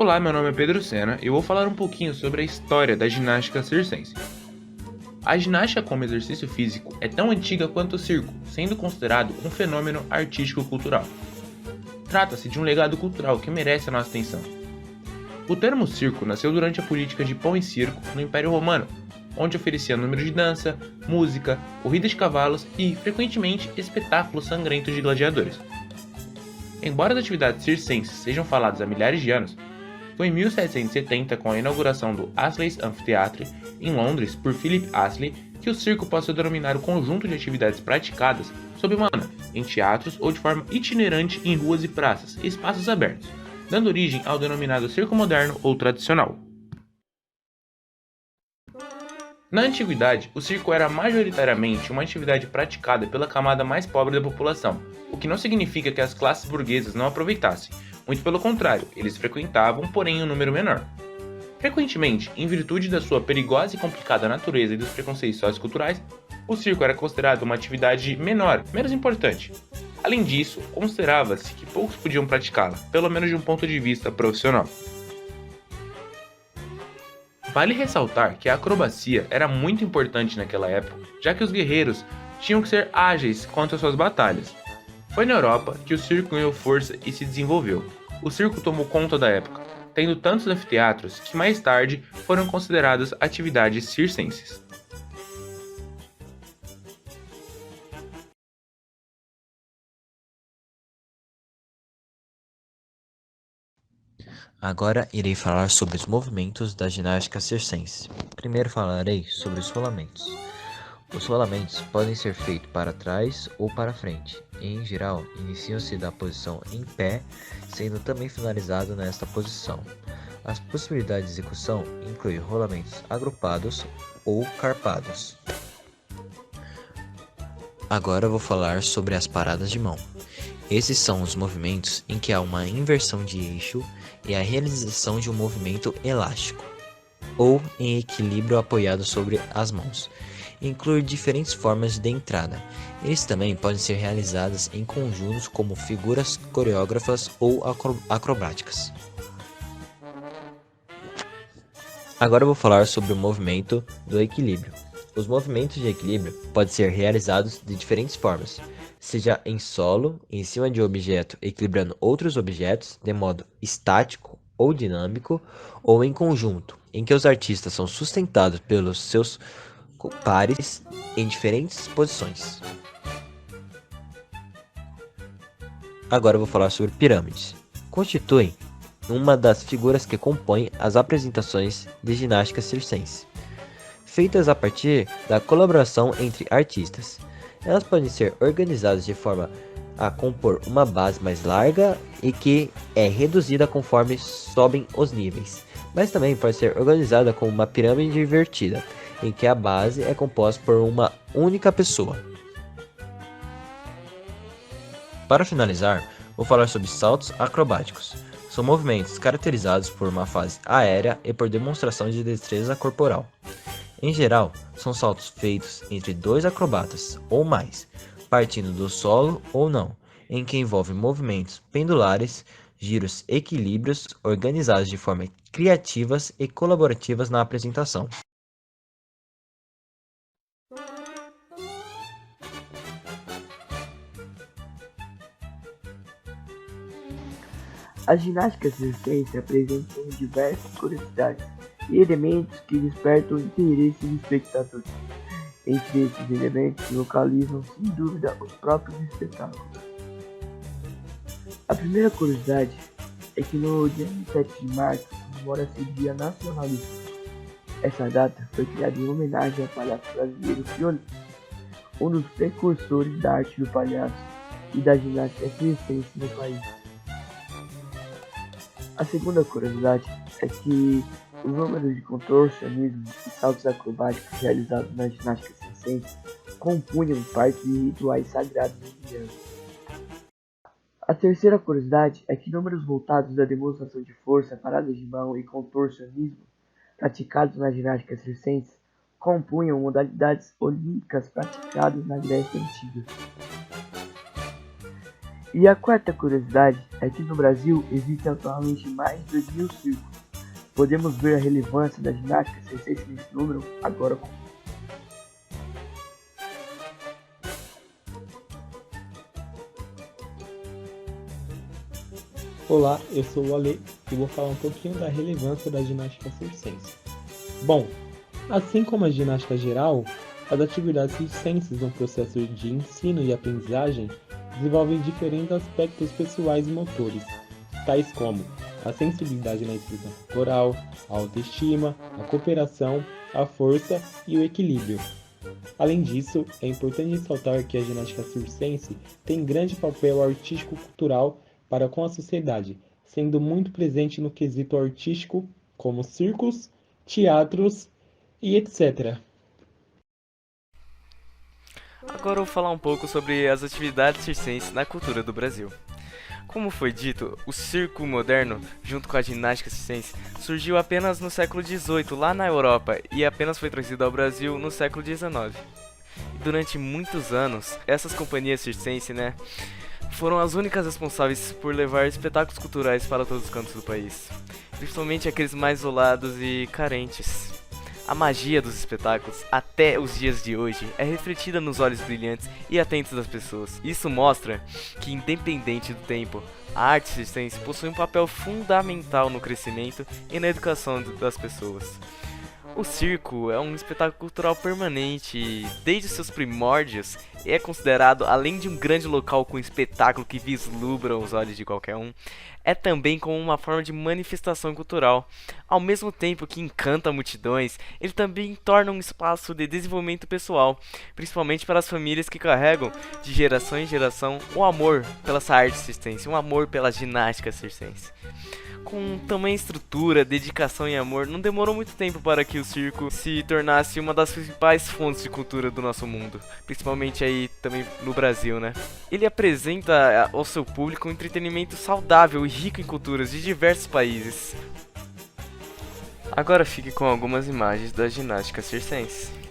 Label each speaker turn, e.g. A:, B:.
A: Olá, meu nome é Pedro Sena e eu vou falar um pouquinho sobre a história da ginástica circense. A ginástica como exercício físico é tão antiga quanto o circo, sendo considerado um fenômeno artístico-cultural. Trata-se de um legado cultural que merece a nossa atenção. O termo circo nasceu durante a política de pão e circo no Império Romano, onde oferecia número de dança, música, corrida de cavalos e, frequentemente, espetáculos sangrentos de gladiadores. Embora as atividades circenses sejam faladas há milhares de anos, foi em 1770, com a inauguração do Astley's Amphitheatre, em Londres, por Philip Astley, que o circo passou a denominar o conjunto de atividades praticadas sob uma semana, em teatros ou de forma itinerante em ruas e praças e espaços abertos, dando origem ao denominado circo moderno ou tradicional. Na antiguidade, o circo era majoritariamente uma atividade praticada pela camada mais pobre da população, o que não significa que as classes burguesas não aproveitassem, muito pelo contrário, eles frequentavam, porém em um número menor. Frequentemente, em virtude da sua perigosa e complicada natureza e dos preconceitos socioculturais, o circo era considerado uma atividade menor, menos importante. Além disso, considerava-se que poucos podiam praticá-la, pelo menos de um ponto de vista profissional. Vale ressaltar que a acrobacia era muito importante naquela época, já que os guerreiros tinham que ser ágeis quanto às suas batalhas. Foi na Europa que o circo ganhou força e se desenvolveu. O circo tomou conta da época, tendo tantos anfiteatros que mais tarde foram considerados atividades circenses.
B: Agora irei falar sobre os movimentos da ginástica circense. Primeiro falarei sobre os rolamentos. Os rolamentos podem ser feitos para trás ou para frente, e em geral iniciam-se da posição em pé, sendo também finalizado nesta posição. As possibilidades de execução incluem rolamentos agrupados ou carpados. Agora vou falar sobre as paradas de mão. Esses são os movimentos em que há uma inversão de eixo e a realização de um movimento elástico, ou em equilíbrio apoiado sobre as mãos. Inclui diferentes formas de entrada. Eles também podem ser realizados em conjuntos como figuras coreógrafas ou acrobáticas. Agora eu vou falar sobre o movimento do equilíbrio. Os movimentos de equilíbrio podem ser realizados de diferentes formas, seja em solo, em cima de um objeto equilibrando outros objetos de modo estático ou dinâmico, ou em conjunto, em que os artistas são sustentados pelos seus pares em diferentes posições. Agora eu vou falar sobre pirâmides. Constituem uma das figuras que compõem as apresentações de ginástica circense, feitas a partir da colaboração entre artistas. Elas podem ser organizadas de forma a compor uma base mais larga e que é reduzida conforme sobem os níveis, mas também pode ser organizada como uma pirâmide invertida, em que a base é composta por uma única pessoa. Para finalizar, vou falar sobre saltos acrobáticos. São movimentos caracterizados por uma fase aérea e por demonstração de destreza corporal. Em geral, são saltos feitos entre dois acrobatas ou mais, partindo do solo ou não, em que envolvem movimentos pendulares, giros, equilíbrios organizados de forma criativas e colaborativas na apresentação.
C: A ginástica circense apresenta diversas curiosidades e elementos que despertam o interesse dos espectadores. Entre esses elementos localizam, sem dúvida, os próprios espetáculos. A primeira curiosidade é que no dia 27 de março comemora-se o Dia Nacional do Circo. Essa data foi criada em homenagem ao palhaço brasileiro Piolinho, um dos precursores da arte do palhaço e da ginástica circense no país. A segunda curiosidade é que os números de contorcionismo e saltos acrobáticos realizados na ginástica circense compunham parte de rituais sagrados indianos. A terceira curiosidade é que números voltados à demonstração de força, paradas de mão e contorcionismo praticados na ginástica circense compunham modalidades olímpicas praticadas na Grécia Antiga. E a quarta curiosidade é que no Brasil existem atualmente mais de 2.000 circos. Podemos ver a relevância da ginástica circense nesse número agora.
D: Olá, eu sou o Ale e vou falar um pouquinho da relevância da ginástica circense. Bom, assim como a ginástica geral, as atividades circenses no processo de ensino e aprendizagem desenvolvem diferentes aspectos pessoais e motores, tais como a sensibilidade na expressão corporal, a autoestima, a cooperação, a força e o equilíbrio. Além disso, é importante ressaltar que a ginástica circense tem grande papel artístico-cultural para com a sociedade, sendo muito presente no quesito artístico, como circos, teatros e etc.
E: Agora eu vou falar um pouco sobre as atividades circenses na cultura do Brasil. Como foi dito, o circo moderno, junto com a ginástica circense, surgiu apenas no século XVIII lá na Europa e apenas foi trazido ao Brasil no século XIX. E durante muitos anos, essas companhias circenses, foram as únicas responsáveis por levar espetáculos culturais para todos os cantos do país, principalmente aqueles mais isolados e carentes. A magia dos espetáculos, até os dias de hoje, é refletida nos olhos brilhantes e atentos das pessoas. Isso mostra que, independente do tempo, a arte circense possui um papel fundamental no crescimento e na educação das pessoas. O circo é um espetáculo cultural permanente e, desde seus primórdios, é considerado, além de um grande local com espetáculo que vislumbra os olhos de qualquer um, é também como uma forma de manifestação cultural. Ao mesmo tempo que encanta multidões, ele também torna um espaço de desenvolvimento pessoal, principalmente para as famílias que carregam, de geração em geração, o amor pela essa arte circense, um amor pela ginástica circense. Com tamanha estrutura, dedicação e amor, não demorou muito tempo para que o circo se tornasse uma das principais fontes de cultura do nosso mundo, principalmente aí também no Brasil, Ele apresenta ao seu público um entretenimento saudável e rico em culturas de diversos países. Agora fique com algumas imagens da ginástica circense.